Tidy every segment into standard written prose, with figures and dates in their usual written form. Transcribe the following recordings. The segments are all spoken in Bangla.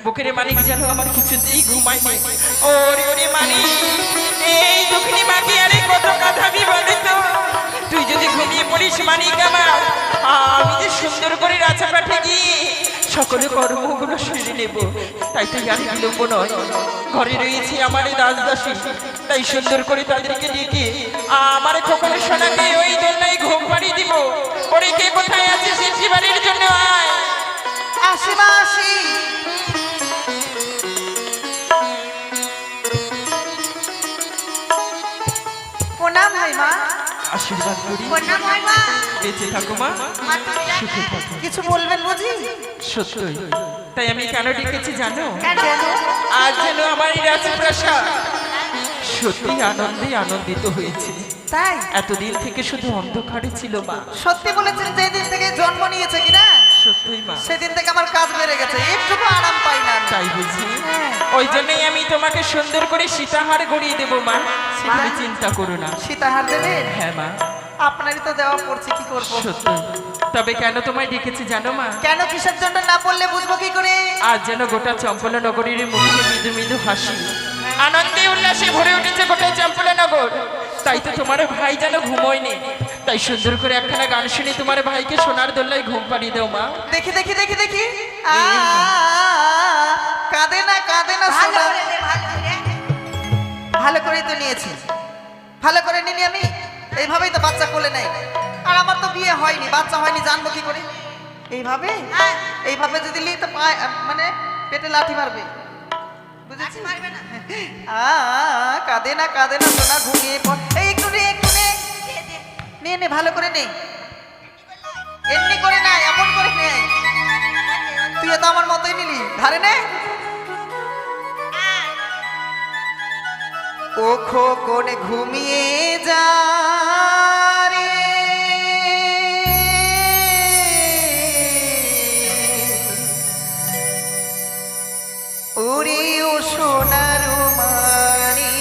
বুকের মানিক যেন আমার কিছুতেই ঘুমায়নি। ওরে ওরে মানিক, এই দুঃখিনী মাকে আরে কত কথা বলে তো, তুই যদি ঘুমিয়ে পড়িস মানিক আমার, আমি যে সুন্দর করে রাজাপাঠে গিয়ে সকলে কর্মগুলো সেরে নেব। তাই তো আর বিলম্ব নয়, ঘরে রয়েছে আমার এই রাজদাসী, তাই সুন্দর করে তাদেরকে ডেকে আমার খোকনের সোনাকে ওই দোলনায় ঘুম পাড়িয়ে দিব। ওরে কে কোথায় আছে সে বাড়ির জন্য আয়। আসি মা আসি। প্রণাম হয় মা। আশীর্বাদ করি। প্রণাম হয় মা। বেঁচে থাকো মা, সুখে থাকো। কিছু বলবেন বুঝি? সত্যই, তাই আমি কেন ডেকেছি জানো? কেন? আজ যেন আমার এই রাজপ্রাসাদ সত্যি আনন্দে আনন্দিত হয়েছে। তাই? এতদিন থেকে শুধু অন্ধকারে ছিল মা। সত্যি বলেছেন, যেদিন থেকে জন্ম নিয়েছে কিনা সত্যই মা, সেদিন থেকে আমার কাজ বেড়ে গেছে, একটুকু আরাম পাই না। তাই বুঝি? ওই জন্যই আমি তোমাকে সুন্দর করে সীতাহার গড়িয়ে দেবো মা, তুমি চিন্তা করো না। সীতাহার দেবেন? হ্যাঁ মা। আপনারই তো দেওয়া পড়ছে, কি করবো? সত্যি, তবে কেন তোমায় ডেকেছি জানো মা? কেন, কিসের জন্য না বললে বুঝবো কি করে? আজ যেন গোটা চম্পলা নগরীর মুখে মৃদু মৃদু হাসি, আনন্দে উল্লাসে ভরে উঠেছে গোটা চম্পলা নগর। তাই তো তোমার ভাই যেন ঘুমোয়নি, তাই সুন্দর করে একখানা গান শুনে তোমার ভাইকে সোনার দোলনায় ঘুম পাড়িয়ে দাও মা। দেখি দেখি দেখি দেখি, কাঁদে না সোনা, ভালো করেই তো নিয়েছি, ভালো করে নিনি আমি। এইভাবেই তো বাচ্চা কোলে নেয়। আর আমার তো বিয়ে হয়নি, বাচ্চা হয়নি, জানবো কি করে? এইভাবে এইভাবে যদি নিই তো মানে পেটে লাঠি মারবে, বুঝেছি? মারবে না। কাঁদে না কাঁদে না সোনা, ঘুমিয়ে পড়। এই একটু নে, একটু নে, দে, দে। নে নে, ভালো করে নে। এমনি করে না, এমন করে নে। তুই তো আমার মতোই নিলি, ধারে নে। ও খো কোনে ঘুমিয়ে যা রে, ওরে ও সোনার মানি,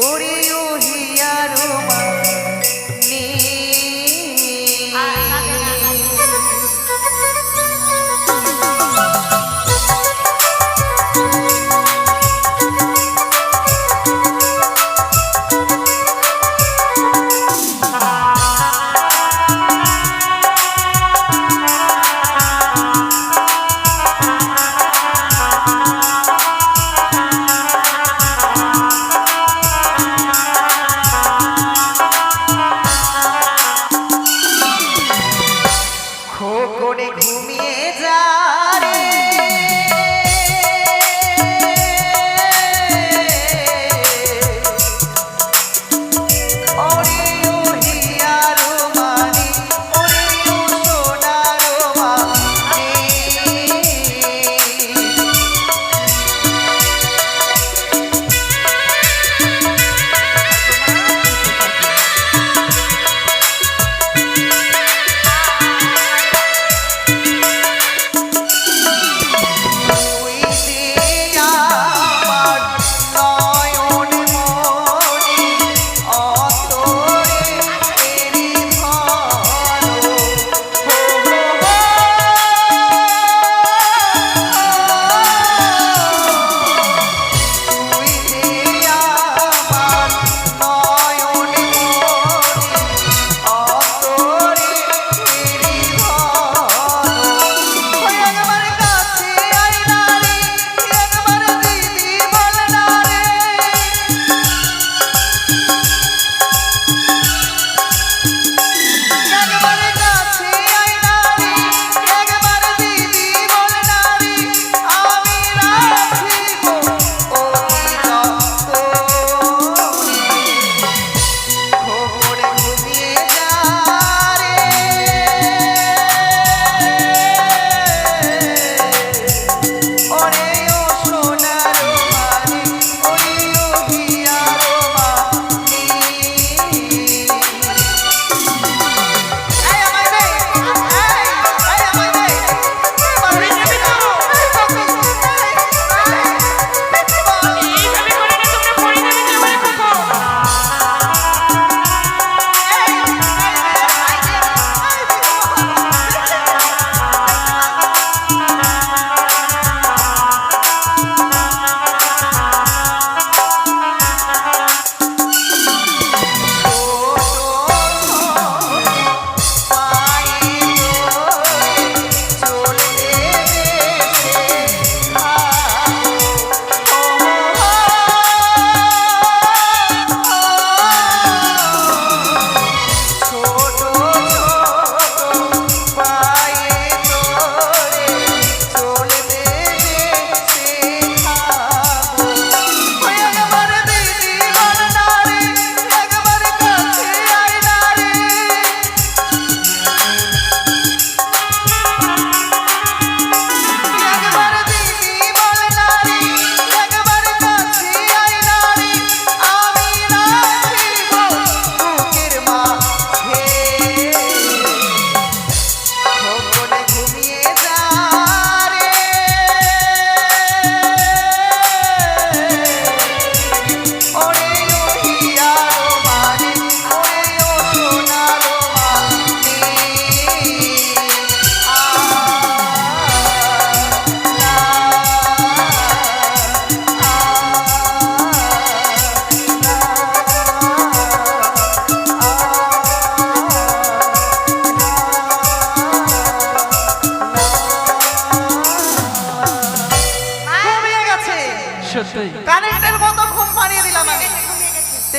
ওরে ও হিয়ার মানি।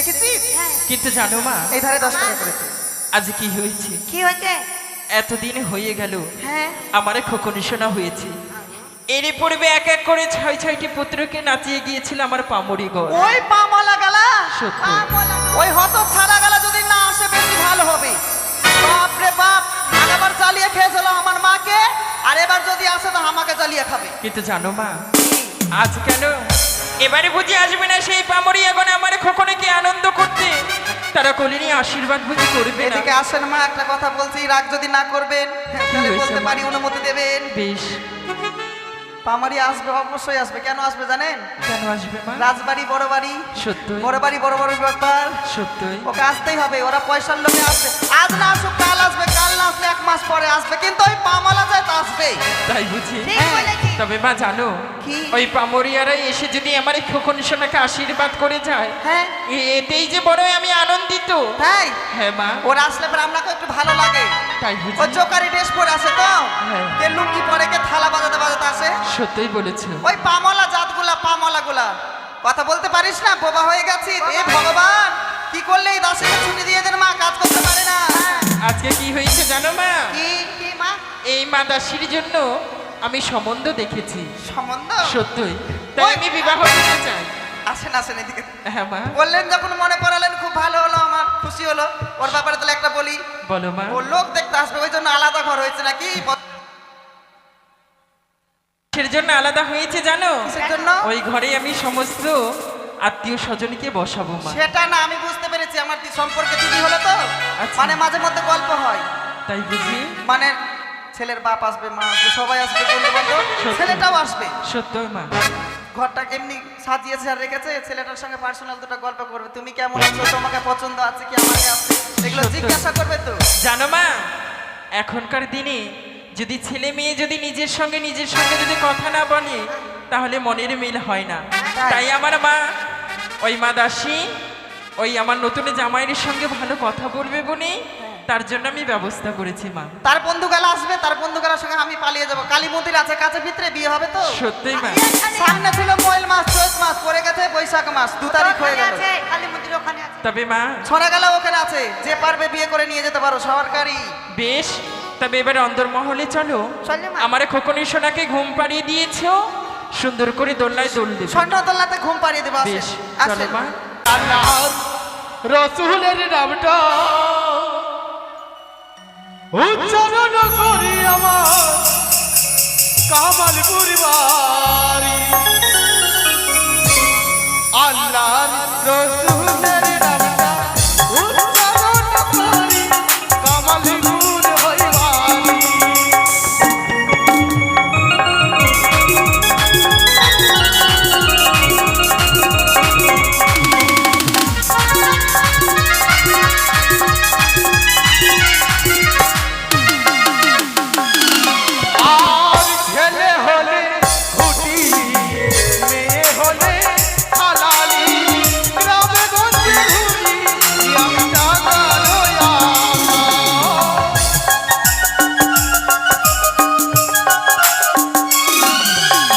দেখেছিস? কিন্তু জানো মা, এই ধারে 10 টাকা করেছে। আজ কি হয়েছে? কি হয়েছে? এতদিন হয়ে গেল হ্যাঁ আমার খোকনি শোনা হয়েছে। এরই পূর্বে এক এক করে 6-6টি পুত্রকে নাচিয়ে গিয়েছিল আমার পামরি গড়। ওই পামলা গালা, সত্যি। ওই হত ছাড়া গালা যদি না আসে বেশি ভালো হবে। বাপ রে বাপ, আগেবার জ্বালিয়ে খেয়েছিল আমার মাকে, আর এবার যদি আসে তো আমাকে জ্বালিয়ে খাবে। কিন্তু জানো মা, আজ কেন এবারে বুঝি আসবে না সেই পামরি এখন আমার খোকনকে আনন্দ করতে? তারা কোলিনি আশীর্বাদ বুঝি করবে না? এদিকে আসেন মা, একটা কথা বলছি, রাগ যদি না করবেন তাহলে হয়েছে বলতে মা? পারি, অনুমতি দেবেন। বেশ। পামারি আসবে, অবশ্যই আসবে। কেন আসবে জানেন? কেন আসবে মা? রাজবাড়ি বড় বাড়ি, সত্যই বড় বাড়ি বড় বড় ব্যাপার, সত্যই। ওকে আসতেই হবে। ওরা পয়সার লোভে আসবে। আজ না আসুক কাল আসবে, কাল না আসলে 1 মাস পরে আসবে, কিন্তু ওই পামালা যায় তো আসবেই। তাই বুঝি? ঠিক হ্যাঁ। বলেছি। তবে মা জানো, কি? ওই পামরিয়ারাই এসে যদি আমার এই খোকন সোনাকে আশীর্বাদ করে যায়, হ্যাঁ এতেই যে বড় আমি আনন্দিত। তাই হ্যাঁ মা, ওরা আসলে পরে আপনাকে একটু ভালো লাগে। তাই বুঝি? ও চোকারি ড্রেস পরে আসে তো, হ্যাঁ। কে লুঙ্গি পরে, কে থালা বাজাতে বাজাতে আসে। সত্যই বলেছো। ওই পামলা জাতগুলা, পামলা গুলা কথা বলতে পারিস না, বোবা হয়ে গেছি। এ ভগবান, কি করলে এই দাসীকে ছুটি দিয়ে দেন, মা কাজ করতে পারে না। আজকে কি হয়েছে জানো মা? কি কি মা? এই মা দাসীর জন্য আমি সম্বন্ধ দেখেছি। সম্বন্ধ? সত্যই, তাই ওই- আমি বিবাহ দিতে চাই। আসেন আসেন এদিকে। হ্যাঁ মা, বললেন যখন মনে পড়ালেন, খুব ভালো হলো, আমার খুশি হলো। ওর ব্যাপারে তাহলে একটা বলি, বলো মা। ও লোক দেখতে আসবে, ওই জন্য আলাদা ঘর হয়েছে নাকি? কিসের জন্য আলাদা হয়েছে জানো? কিসের জন্য? ওই ঘরে আমি সমস্ত আত্মীয় স্বজনকে বসাবো মা। সেটা না, আমি বুঝতে পেরেছি, আমার সম্পর্কে দিদি হলো তো, আচ্ছা। মানে মাঝে মধ্যে গল্প হয়, তাই বুঝি? মানে ছেলের বাপ আসবে, মা আসবে, সবাই আসবে, বন্ধু বান্ধব, সত্যি। ছেলেটাও আসবে। সত্যই মা। ঘরটা এমনি সাজিয়েছে আর রেখেছে, ছেলেটার সঙ্গে পার্সোনাল দুটো গল্প করবে, তুমি কেমন আছো, তোমাকে পছন্দ আছে কি, আমাকে আছে, এগুলো সত্যি। জিজ্ঞাসা করবে তো। জানো মা, এখনকার দিনে যদি ছেলে মেয়ে যদি নিজের সঙ্গে যদি কথা না বলে, তাহলে মনের মিল হয় না। তাই আমার মা, ওই মা দাসী ওই আমার নতুন জামাইয়ের সঙ্গে ভালো কথা বলবে বলে তার জন্য আমি ব্যবস্থা করেছি মা। তার বন্ধুগালা আসবে, তার বন্ধুগালার সঙ্গে আমি পালিয়ে যাবো। কালী মন্দির আছে কাছে, ভিতরে বিয়ে হবে তো। সত্যই মা। সামনে ছিল মইল মাস, চৈত মাস, পরে গেছে বৈশাখ মাস, 2 তারিখ হয়ে ওখানে গেল। আছে, কালী মন্দির ওখানে আছে। তবে মা, ছড়া গেল ওখানে আছে, যে পারবে বিয়ে করে নিয়ে যেতে পারো, সরকারি। বেশ, তবে এবার অন্দরমহলে চলো। চলো মা। আমার খোকনি সোনাকে ঘুম পাড়িয়ে দিয়েছো, সুন্দর করে দোলনায় দোল দেবে। স্বর্ণতলাতে ঘুম পাড়িয়ে দেবো। আসেন, বেশ, চলো আসেন। মা। আল্লাহর রসুলের নামটা উচ্চারণ করি আমার কামালপুর বাড়ি। আল্লাহর রসুলের নামটা উচ্চারণ করি কামালপুর হই বাড়ি। আর ছেলে হলে খুঁটি, মেয়ে হলে হালালি, গ্রামে গঞ্জে ঘুরি আমি টাকা লয়া।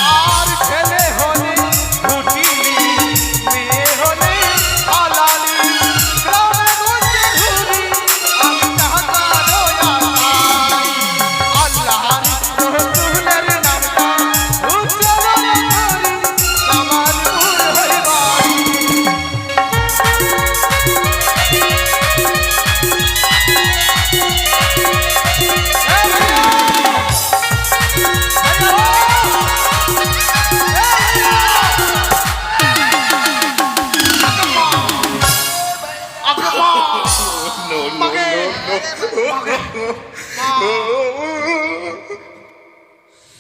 আর ছেলে হলে খুঁটি, মেয়ে হলে হালালি, গ্রামে গঞ্জে ঘুরি আমি টাকা লয়া। আল্লাহর রসুলের নামটা উচ্চারণ করি কামালপুর হই বাড়ি।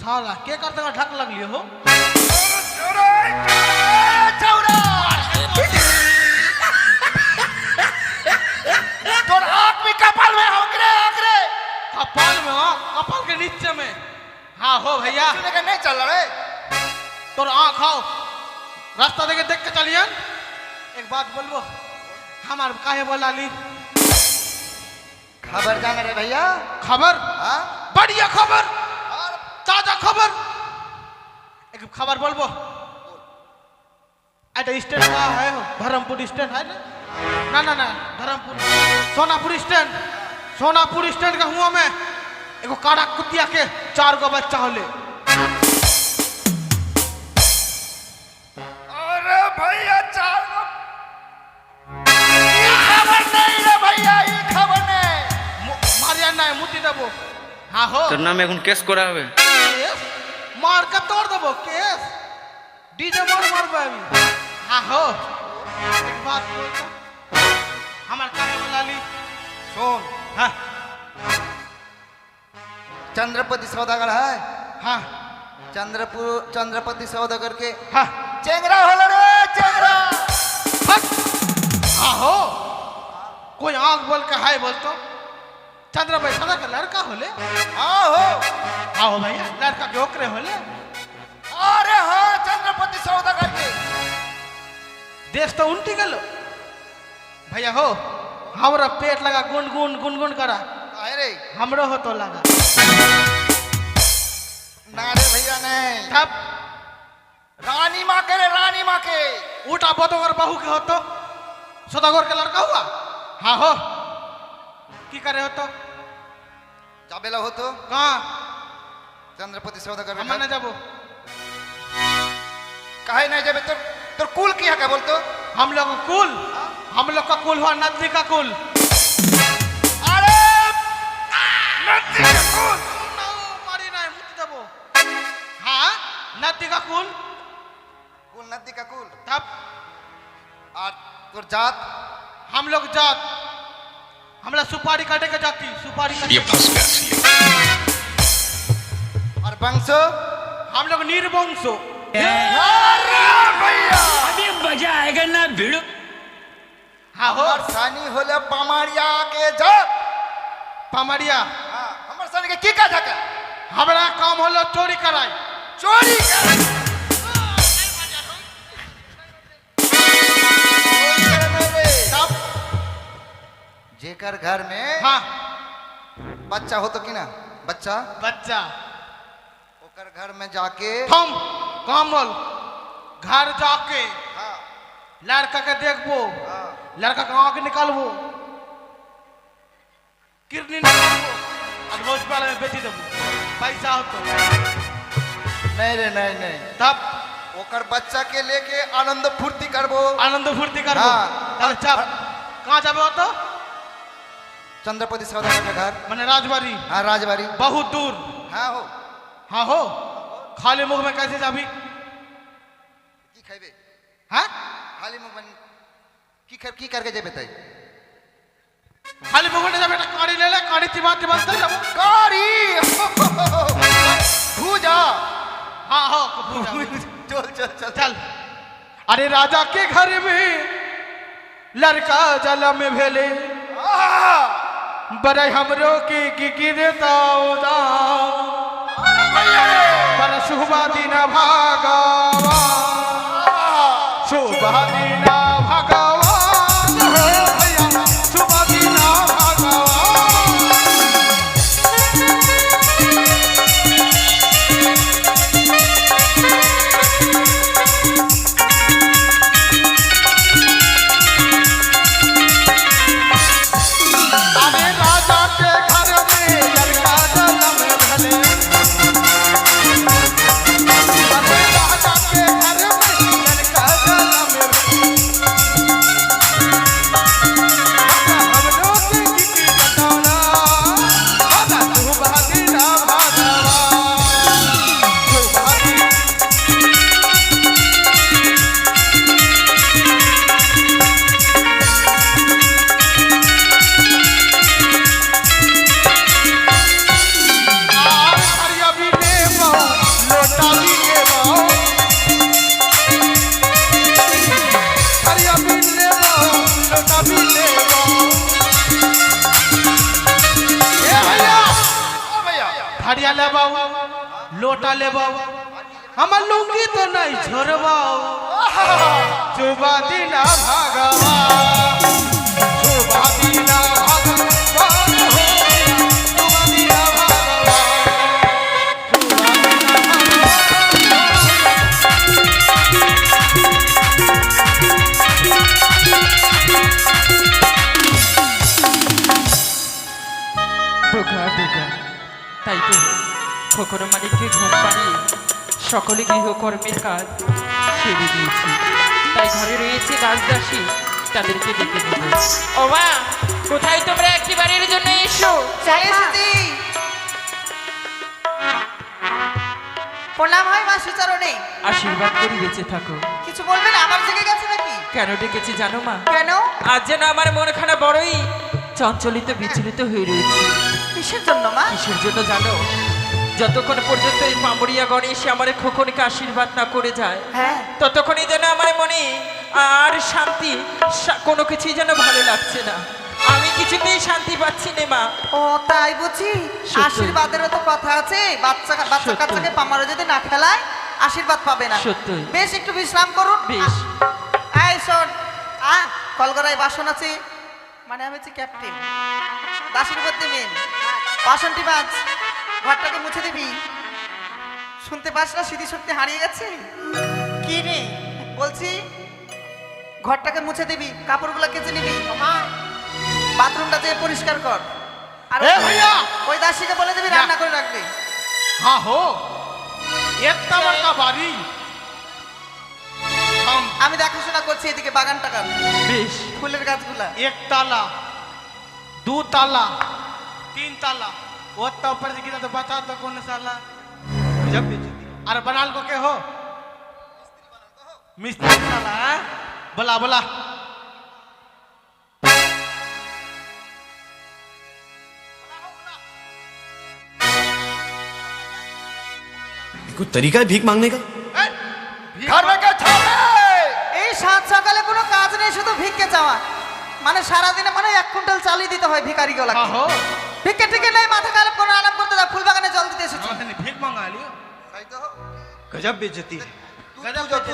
साला के करते का ढक लगली हो তোর আঁখ में कपाल में होकरे होकरे कपाल में हो कपाल के नीचे में हाँ हो भैया सुने के नहीं चल रहे तोर आँख हो रास्ता देखे देख के चलियन एक बात बोलबो हमार काहे बोला ली खबर जाने रे भैया खबर हाँ बढ़िया खबर और ताजा खबर एक खबर बोलबो एट स्टैंड का है हो धर्मपुर स्टैंड है ना ना ना ना धर्मपुर सोनापुर स्टैंड का हुआ मैं एगो काड़ा कुतिया के 4 गो बच्चा होले। अरे भैया चार ई खबर नहीं रे भैया, ई खबर नहीं। मारिया ना मुती देबो। हाँ हो তোর নামে এখন কেস করা হবে। केस मार के तोड़ देबो केस डीजे मारबे अभी। हाँ हो एक बात बोलता हमार काहे बोला ली सुन, हाँ चंद्रपति सौदागर है, हाँ चंद्रपति सौदागर के हाँ चेंगरा होलो रे चेंगरा। हाँ हो कोई आंख बोल के हाय बोल तो चंद्र भाई सदा का लड़का होले। हाँ हो, हाँ हो भैया लड़का के ओकरे होले। अरे हाँ चंद्रपति सौदागर के देश तो उल्टी गलो भैया हो। हमारा पेट लगा गुनगुन करा अरे हमरो हो तो लगा ना रे भैया नहीं, तब रानी माँ के रे रानी माँ के। उठा बतोगर बहू के हो तो सदागोर के लड़का हुआ। हाँ हो की करे हो तो जाबेला हो तो कहाँ चंद्रपति सौदागर के माने जाबो काहे नहीं जाबे? तोर तोर कुल की है क्या बोल तो? हम लोग का कुल हुआ नदी का कुल। अरे नदी का कुल मारी नहीं मुत देबो। हाँ नदी का कुल कुल नदी का कुल। तब और तोर जात हम लोग जात हमला सुपारी काटे के जाती सुपारी काटे ये फंस गया सी। और वंश हम लोग निर्वंशो। अरे भैया अभी मजा आएगा ना भिड़ो। हाँ हो हमर सानी होले पमाड़िया के जात। पमरिया हाँ हमर सानी के की का झका हमारा काम होलो चोरी कराई। चोरी कर तब जेकर घर में हाँ बच्चा हो तो की ना बच्चा बच्चा ओकर घर में जाके हम कामल घर जाके हाँ लड़का के देखबो हाँ लड़का के आँख निकालबो किडनी निकालबो और हॉस्पिटल में बेची देबो पैसा हो तो। नहीं रे नहीं नहीं, तब ओकर बच्चा के लेके आनंद फूर्ति करबो। आनंद फूर्ति करबो। हाँ। तब चप कहाँ जाबे हो तो चंद्रपति सौदागर के घर। मैंने राजबाड़ी हाँ राजबाड़ी। बहुत दूर। हाँ हो हाँ हो खाली मुख में कैसे जाबी? की खैबे हाँ खाली मुंह बन की करके जेबे तई खाली मुख में जाबे काड़ी ले ले काड़ी चिबा चल जाबो। कारी भूजा हाँ हो पूजा। चल चल चल चल अरे राजा के घर में लड़का जल में भेले बड़े हमरो की गिरता पर शुभा दिन भागवा शुभ दिन भगवान हो भैया शुभ दिन भगवान। अरे राजा के घर में लड़का जन्म भले अरे राजा के घर में लड़का जन्म भले हम लोग की बताना दादा शुभ दिन भगवान शुभ दिन। हरिया भी ले बहु लोटा भी ले बहु हरिया भी ले बहु लोटा भी ले बहु। ए भैया ओ भैया हरिया ले बहु लोटा ले बहु हम लुंगी तो नहीं छोड़बाओ शुभ दिन भगवान शुभ दिन भगवान हो शुभ दिन भगवान। তাই তো খোকন মালিককে ঘুম পাড়িয়ে সকলে গৃহকর্মের কাজ ছেড়ে দিয়েছি। তাই ঘরে রয়েছে রাজদাসী, তাদেরকে ডেকে নেব। ও মা, কোথায় তোমরা একটিবারের জন্য এসো। চলে এসেছি। প্রণাম হয় মা সুচরণে। আশীর্বাদ করে বেঁচে থাকো। কিছু বলবেন? আবার জেগে গেছে নাকি? কেন ডেকেছি জানো মা? কেন? আজ যেন আমার মনখানা বড়ই চঞ্চলিত বিচলিত হয়ে রয়েছে। কিসের জন্য মা? কিসের জন্য জানো? যতক্ষণ পর্যন্ত এই পামড়িয়া গণেশ আমার খোকনকে আশীর্বাদ না করে যায়, হ্যাঁ। ততক্ষণই যেন আমার মনে আর শান্তি কোনো কিছুই যেন ভালো লাগছে না। আমি কিছুতেই শান্তি পাচ্ছি না মা। ও তাই বুঝি? সত্যি। আশীর্বাদেরও তো কথা আছে। বাচ্চা সত্যি। কাচ্চাকে পামারও যদি না খেলায় আশীর্বাদ পাবে না। সত্যি। বেশ একটু বিশ্রাম করুন। বেশ। এই শোন, কলগড়ায় বাসন আছে, মানে আমি হচ্ছে ক্যাপ্টেন, দাসের মধ্যে মেন। বাসনটি বাজ, ঘরটাকে মুছে দিবি। শুনতে পাস না স্মৃতিশক্তি হারিয়ে গেছে? কি রে বলছি, ঘরটাকে মুছে দিবি, কাপড়গুলো কেচে নিবি, বাথরুমটা যেয়ে পরিষ্কার কর। আর এ ভাইয়া! ওই দাসীকে বলে দিবি রান্না করে রাখবে। हाँ हो इतना बड़का बारी हम আমি দেখাশোনা করছি এদিকে বাগান টাগান, বেশ। ফুলের গাছগুলা। एक ताला दो ताला तीन ताला वो तो ऊपर से गिरा तो बता तो कौन साला जब बेचती अरे बनाल को के हो मिस्त्री साला हाँ? बोला बोला कोई तरीका है भीख मांगने का? ए, भीख घर में क्या छापे? এই সাত সকালে কোনো কাজ নেই, শুধু ভিক্ষে চাওয়া। মানে সারাদিনে মানে 1 কুইন্টাল চালই দিতে হয় ভিখারিগুলো। हाँ हो ভিক্ষে টিকে নেই, মাথা খারাপ করে আরাম করতে দাও, ফুল বাগানে জল দিতে এসেছি। हमने भीख मंगा लियो गजब बेइज्जती है गजब तू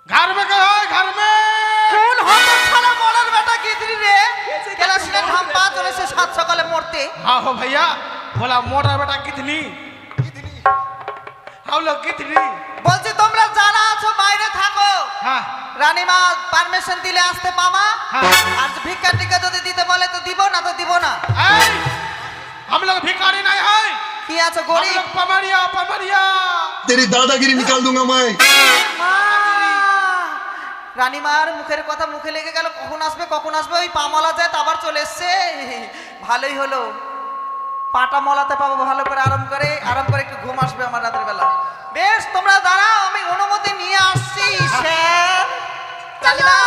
घर में क्या है घर में কোন হতো শালা মরার বেটা গিদরি রে, কেলাসিনে ধাম্পা চলেছে সাত সকালে মরতে। हाँ हो भैया बोला मोटा बेटा कितनी हम लोग कितनी বলছি তোমরা যারা আছো বাইরে থাকো, हाँ রানীমা পারমিশন দিলে আসতে পামা। হ্যাঁ। আর ভিক্ষা টিকা যদি দিতে বলে তো দিব, না তো দিব না। ऐ, हम लोग भिखारी नहीं है কি আছো हम গরিব? लोग पमरिया पमरिया तेरी दादागिरी निकाल दूंगा मैं। মা! রানীমার মুখের কথা মুখে লেগে গেল, কখন আসবে কখন আসবে। ওই পামলা যায় তো আবার চলে এসছে, ভালোই হলো। পাটা মলাতে পাবো ভালো করে, আরাম করে একটু ঘুম আসবে আমার রাতের বেলা। বেশ তোমরা দাঁড়াও, আমি অনুমতি নিয়ে আসছি। স্যার কালিমা,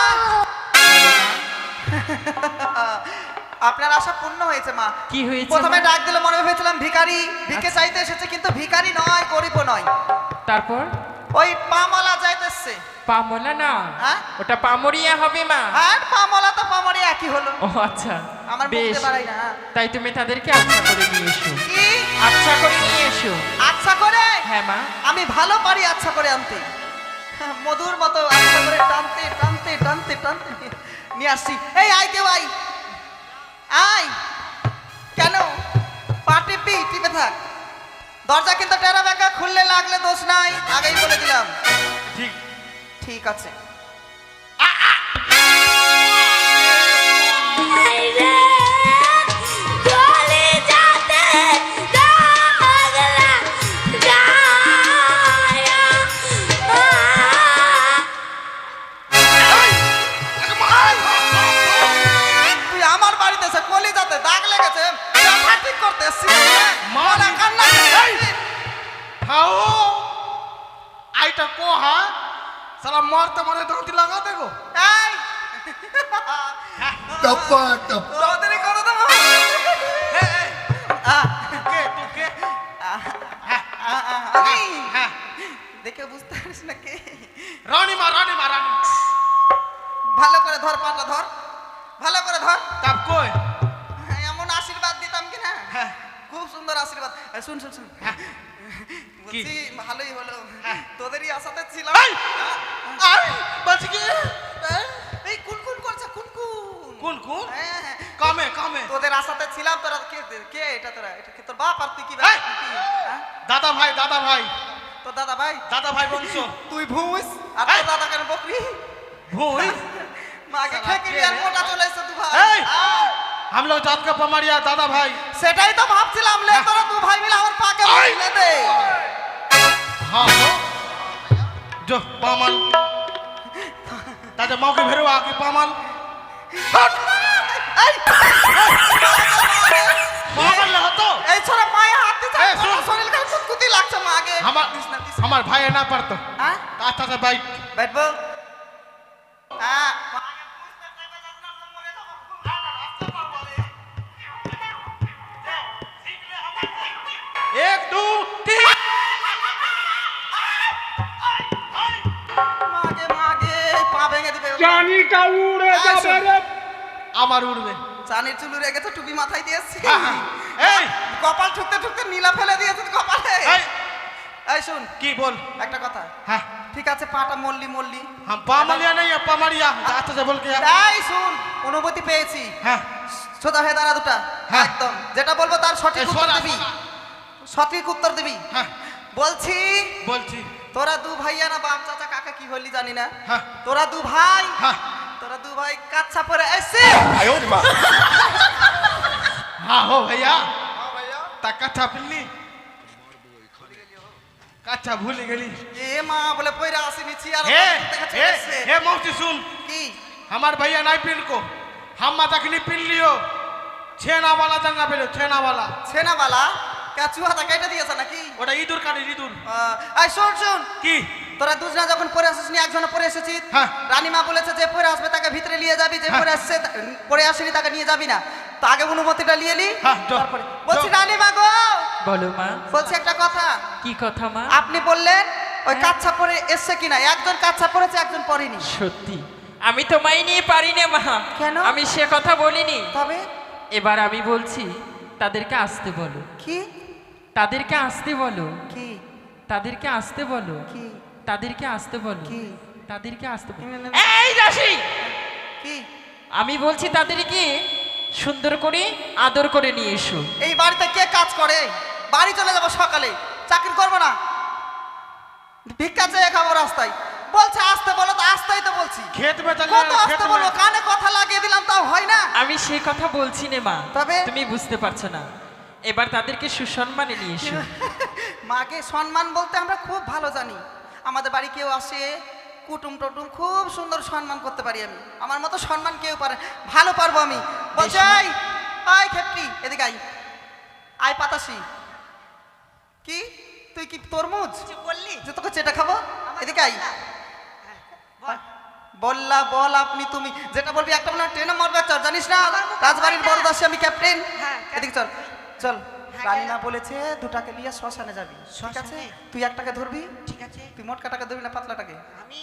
আপনার আশা পূর্ণ হয়েছে মা। কি হয়েছে প্রথমে মা? ডাক দিলে মনে ভেবেছিলাম ভিখারি, ভিক্ষে চাইতে এসেছে, কিন্তু ভিখারি নয়, গরিবও নয়। তারপর ওই পামলা যাইতেছে। পামলা না, হ্যাঁ? ওটা পামড়িয়া হবে মা। আর পামলা তো পামরি একই হলো। ও আচ্ছা, আমার বেশ। বুঝতে পারাই না। তাই তুমি তাদেরকে আচ্ছা করে নিয়ে এসো। কি আচ্ছা করে নিয়ে এসো। আচ্ছা করে? হ্যাঁ মা। আমি ভালো পারি আচ্ছা করে আনতে, মধুর মতো আচ্ছা করে টানতে টানতে টানতে টানতে নিয়ে আসছি। এই আয়, কেউ আয়, আয়। কেন পা টিপি? টিপে থাক। দরজা কিন্তু টেরা বেঁকা, খুললে লাগলে দোষ নাই, আগেই বলে দিলাম। ठीक ঠিক আছে। চলে যাতে লাগলা গায়া তুই আমার বাড়িতে এসে কলি যাতে দাগ লেগেছে, ব্যথা ঠিক করতে এসেছিস? মানা কান্না করছিস? खाओ आइटा को हा साला मारते मारे दांती लगा देखो এই! टप्पा टप। তাড়াতাড়ি করো তো মা। আহ, तू के আমি हाँ দেখে বুঝতে পারিস না কে? रानी मां रानी ভালো করে ধর, পাটা ধর, ভালো করে ধর। तब कोई এমন আশীর্বাদ দিতাম কি না? হ্যাঁ। খুব সুন্দর আশীর্বাদ। শুন শুন শুন, বলছি ভালোই হলো, তোদেরই আশাতে ছিলাম। এই! आई बच गए এই কুন কুন করছে, কুন কুন। कौन कौन হ্যাঁ, হ্যাঁ। कामे তোদের আশাতে ছিলাম। তোরা কে কে এটা? তোরা এটা কি তোর বাপ? আর তুই কি এই! কি? হ্যাঁ? दादा भाई তোর দাদা ভাই वंशो তুই ভুস, আর তোর দাদা কেন বকরি? भूई মাকে সালা খেয়ে কে আর রে? মোটা চলে এসেছে তুই ভাই। এই! हम लोग जात का पमाड़िया दादा भाई সেটাই তো ভাবছিলাম লে তোরা দু ভাই মিলে আমার পাকে মারলে দে हाँ हो जो पामल दादा माँ के भेरो आके पामल এই पामल ना तो এই ছোড়া মায়ে হাত দিছে এই, শোন। শরীর খালি কুতকুতি লাগছে মা আগে हमार भाई है ना पड़तो হ্যাঁ ताता से भाई बैठबो হ্যাঁ एक दो तीन মাগে মাগে পা ভেঙে দিবে জানিটা উড়ে এই, যাবে শোন। রে আমার উড়বে চানির চুল উড়ে গেছে টুপি মাথায় দিয়েছি এই কপাল ঠুকতে ঠুকতে নীলা ফেলে দিয়েছে তো কপালে এই এই শুন की बोल একটা কথা हाँ ঠিক আছে পাটা মল্লি মল্লি हम पामलिया नहीं है पमाड़िया दाता से बोल के তাই শুন অনুভূতি পেয়েছি हाँ সোজা হয়ে দাঁড়া দুটা হ্যাঁ। একদম যেটা বলবো তার সঠিক এই, উত্তর সোজা, দিবি সোজা। সঠিক উত্তর দিবি हाँ বলছি बोलছি তোরা দু ভাইয়া না বাপ চাচা কাকা কি হলি জানি না হ্যাঁ। তোরা দু ভাই हाँ তোরা দু ভাই কাচ্চা পরে এসে हाँ हो भैया ता कच्चा पिल्ली कच्चा भूल गई এ মা বলে পয়রা আসিনি চিয়ার हे দেখা हे চলেছে हे मौसी सुन কি हमार भैया नहीं पिन को हम माता की नहीं पिन लियो छेना वाला जंगा पे लो छेना वाला ছেনাবালা কাচুয়া তা কেটে দিয়েছে নাকি ওটা ইঁদুর কাটে ইঁদুর আই শুন শুন কি তোরা দুজনা যখন পরে আসিসনি একজনে পরে এসেছিস হ্যাঁ। রানীমা বলেছে যে পরে আসবে তাকে ভিতরে নিয়ে যাবি যে হ্যাঁ। পরে আসছে পরে আসেনি তাকে নিয়ে যাবি না তো আগে অনুমতিটা নিয়ে নি হ্যাঁ, যাও, তারপরে বলছি যাও। রানীমা গো বলো মা বলছি একটা কথা কি কথা মা আপনি বললেন ওই কাচ্চা পরে এসছে কিনা একজন কাচ্চা পরেছে একজন পরেনি সত্যি আমি তো মাই নিয়ে পারি না মা কেন? আমি সে কথা বলিনি তবে এবার আমি বলছি তাদেরকে আসতে বলো কি তাদেরকে আসতে বলো কি তাদেরকে আসতে বলো কি তাদেরকে আসতে বলো কি? তাদেরকে আসতে বলো কি? এই দাসী কি আমি বলছি তাদেরকে সুন্দর করে আদর করে নিয়ে এসো এই বাড়িতে কে কাজ করে বাড়ি চলে যাবো সকালে চাকরি করবো না ভিক্ষা চেয়ে খাবো রাস্তায় বলছে আসতে বলো তো আসতেই তো বলছি खेत में चल কত खेत আসতে में বলো কানে কথা লাগিয়ে দিলাম তাও হয় না আমি সে কথা বলছি না মা তবে? তুমি বুঝতে পারছো না এবার তাদেরকে সুসম্মানে নিয়ে এসো মাকে সম্মান বলতে আমরা খুব ভালো জানি আমাদের বাড়ি কেউ আসে কুটুম টুটুম খুব সুন্দর সম্মান করতে পারি আমি আমার মতো সম্মান কেউ পারে ভালো পারবো আমি বলছি আই আই খেপটি এদিকে আই আই পাতাসি কি তুই কি তরমুজ বললি যে তোকে চেটা খাবো এদিকে আই বললা বল আপনি তুমি যেটা বলবি একটা বলে ট্রেনে মরবে চল জানিস না রাজবাড়ির বড় দাসী আমি ক্যাপ্টেন হ্যাঁ, এদিকে চল চল হ্যাঁ, রানীমা বলেছে দুটাকে নিয়ে শ্মশানে যাবি ঠিক আছে শ্মশানে? তুই একটাকে ধরবি ঠিক আছে তুই মোটকাটাকে ধরবি না পাতলাটাকে আমি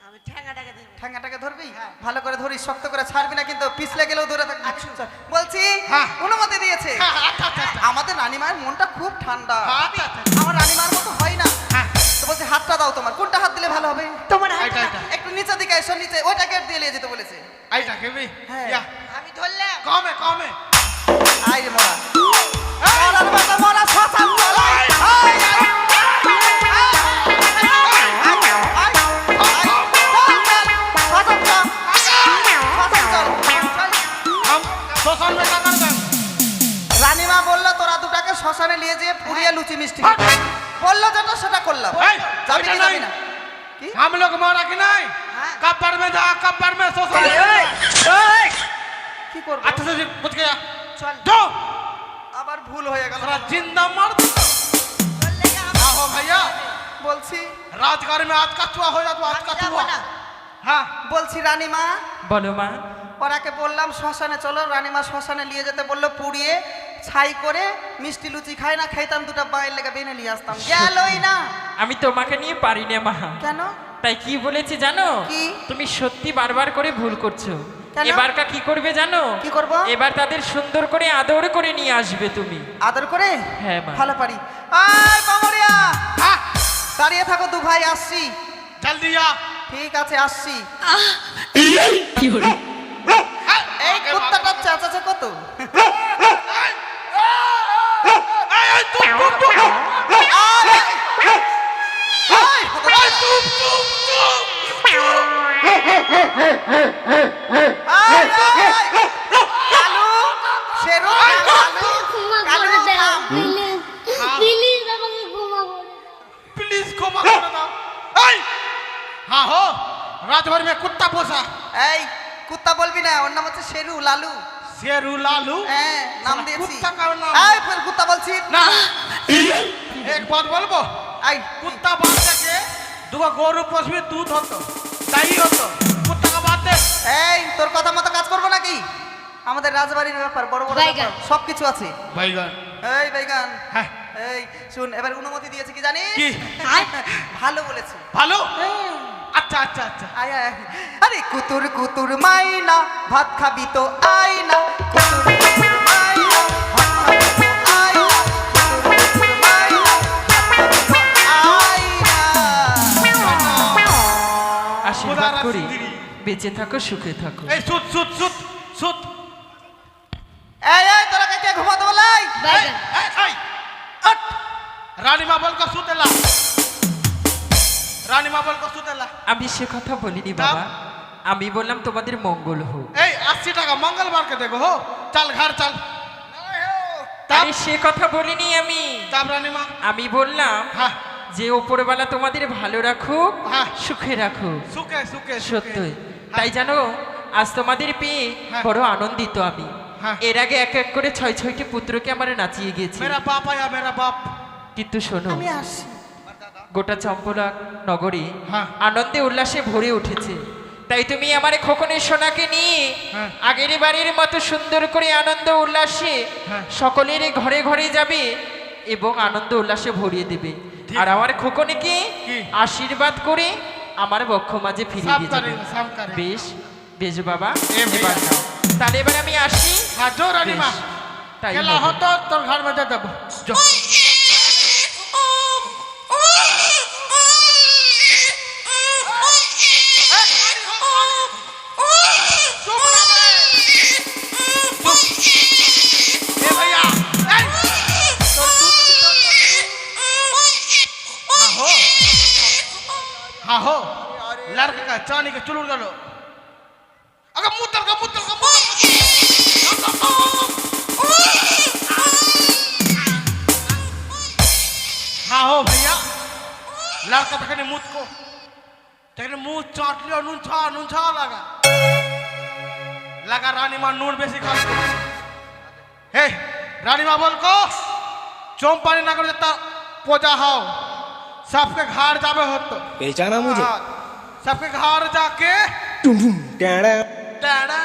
আমি ঠ্যাঙ্গাটাকে দেব ঠ্যাঙ্গাটাকে ধরবি হ্যাঁ। ভালো করে ধরিস শক্ত করে ছাড়বি না কিন্তু পিছলে গেলেও ধরে থাকবি চল, বলছি হ্যাঁ। অনুমতি দিয়েছে হ্যাঁ, আচ্ছা, আচ্ছা, আচ্ছা। আমাদের রানীমায়ের মনটা খুব ঠান্ডা আচ্ছা, আচ্ছা। আমার রানীমার মতো হয় না হ্যাঁ। তো বলছি হাতটা দাও তোমার কোনটা হাত দিলে ভালো হবে তোমার এইটা, এইটা। একটু নিচের দিকে এসো নিচে ওইটা গেট দিয়ে নিয়ে যেতে বলেছে आई टाके भी হ্যাঁ। या আমি ধরলাম कौन है আই রে মরা মরার মতো মরা শ্মশান চল I, I, I, I, I, I, চল, চল, শ্মশান চল, শ্মশান চল, চল। हम सोशल में क्या करते हैं রানীমা বললো তোরা দুটাকে শ্মশানে নিয়ে যেয়ে পুড়িয়ে লুচি মিষ্টি খাবি। বললো যেটা সেটা করলাম এই, যাবি কি ওইটা যাবি নাই। না কি हम लोग मारा कि नहीं हाँ। कब्र में जा कब्र में सोशल কি করবো अच्छा से पूछ गया চল जो আবার ভুল হয়ে গেল थोड़ा जिंदा मर ধরলে আমি आहो भैया বলছি राजगार में आज का चुआ हो जा तो आज का যাবো चुआ না। हाँ বলছি রানীমা বলো মা ওরাকে বললাম শ্মশানে চলো রানীমা শ্মশানে নিয়ে যেতে বললো পুড়িয়ে ছাই করে মিষ্টি লুচি খাই না খাইতাম দুটো বাইরের লেগে বেনে নিয়ে আসতাম গেলই না আমি তোমাকে নিয়ে পারি না মা কেন তাই কি বলেছি জানো কি? তুমি সত্যি বারবার করে ভুল করছো কেন? এবারটা কি করবে জানো কি করবো? এবার তাদের সুন্দর করে আদর করে নিয়ে আসবে তুমি আদর করে হ্যাঁ, মা। ভালো পারি আয় বামরিয়া हाँ দাঁড়িয়ে থাকো দু ভাই আসছি जल्दी आ ঠিক আছে আসছি এই কুত্তাটা চেঁচাচ্ছে কত আয়, আয়, আয়। কালু राजभर में कुत्ता पोसा এই কুত্তা বলবি না, ওর নাম হচ্ছে শেরু লালু। शेरू लालू হ্যাঁ নাম দিয়েছি। कुत्ता का नाम এই ফের কুত্তা বলছি ना एक बात बोलबो এই कुत्ता बात के दुगो गरु पोसबी दूध হতো তাই হতো कुत्ता का बात दे এই তোর কথা মতো কাজ করবো নাকি? আমাদের রাজবাড়ির ব্যাপার, বড় বড় ব্যাপার, সবকিছু আছে। ভাইগান এই বাইগান, হ্যাঁ এই শুন, এবার অনুমতি দিয়েছে কি জানিস? কি? ভালো বলেছে। ভালো আচ্ছা আচ্ছা আচ্ছা আয় আয় আয়। আরে কুতুর কুতুর মাইনা ভাত খাবি তো আয় না, কুতুর কুতুর মাইনা ভাত খাবি তো আয় না, কুতুর কুতুর মাইনা ভাত খাবি তো আয় না। আশীর্বাদ খোদার করি আশীর্বাদ। বেঁচে থাকো, সুখে থাকো। এই সুত সুত সুত সুত এই এই তোরা কাকে ঘুমাতে বলাই? এই এই আট রানী মা বল কো সুতেলা রানী মা বল কো সুতেলা আমি সে কথা বলিনি বাবা, আমি বললাম তোমাদের মঙ্গল হোক। এই 80 টাকা मंगलवार के देखो हो चल घर चल আরে সে কথা বলিনি আমি, तब रानी माँ আমি বললাম हाँ যে ওপরওয়ালা তোমাদের ভালো রাখুক, হ্যাঁ। সুখে রাখুক। सुखे सुखे সত্যই তাই জানো, আজ তোমাদের পেয়ে হ্যাঁ। বড় আনন্দিত আমি। হ্যাঁ। এর আগে এক এক করে 6-6টি পুত্রকে আমার নাচিয়ে গেছি, मेरा बाप आया मेरा बाप কিন্তু শোনো আমি আসি। গোটা চম্পলা নগরী হ্যাঁ। আনন্দে উল্লাসে ভরে উঠেছে। তাই তুমি আমার খোকনের সোনাকে নিয়ে হ্যাঁ। আগের বাড়ির মতো সুন্দর করে আনন্দ উল্লাসে হ্যাঁ। সকলের ঘরে ঘরে যাবে এবং আনন্দ উল্লাসে ভরিয়ে দেবে। আর আমার খোকনকে কি? আশীর্বাদ করে আমার বক্ষ মাঝে ফিরিয়ে सब দিয়ে যাবে। करेगा सब करेगा বেশ বেশ বাবা, এ ভাইয়া। এবার নাও। তাহলে এবার আমি আসি। हाँ जो रानी বেশ, माँ তাই खेला হবে। हो तो तोर घर में दे देबो जो ए भैया तोर दूध की हाँ हो हाँ हो लड़के का चानी का चुलूर गलो अगर मुद्दल का हाँ हो भैया लड़का तक मुझ को तक मुंह चाट लियो नून छा लगा रानी माँ नून बेसी खा हे रानी माँ बोल को चोम पानी ना कर देता पोजा हाओ सबके घर जावे हो तो पहचाना मुझे हाँ, सबके घर जाके टुम टुम टेड़ा टाड़ा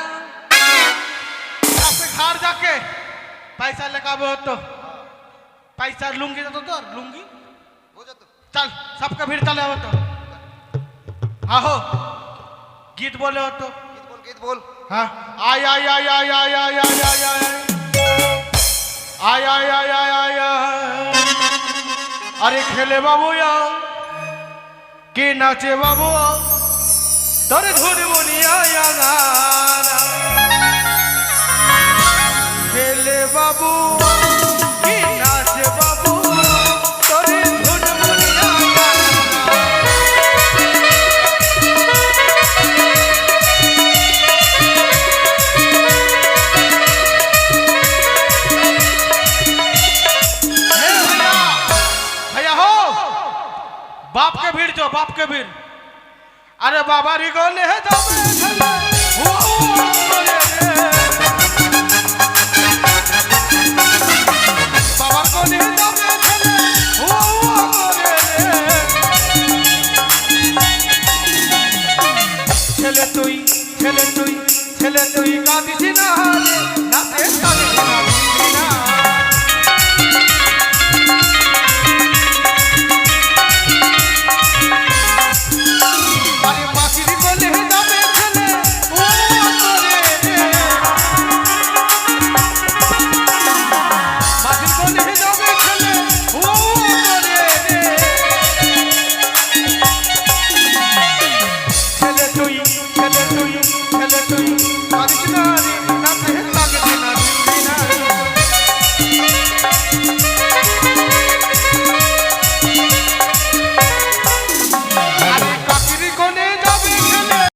सबके घर जाके पैसा लेकर हो तो पैसा लूंगी तो लूंगी चल सबका भीड़ चले हो तो आहो गीत बोले हो तो গীত বল। हाँ आय आय आय आय आय आय आय आय आय आय आय आय आय आय अरे खेले बाबू आओ के नाचे बाबू आओ तोरे धुन मुनिया या गाना खेले बाबू के नाचे बाबू तोरे धुन मुनिया गाना हे भैया भैया हो बाप के भीड़ जो बाप के भीड़ अरे बाबा री गोले है जाबे ओ रे रे बाबा को ले जाबे ओ रे रे ছেলে তুই কাঁদিস না রে নাতে কাঁদিস না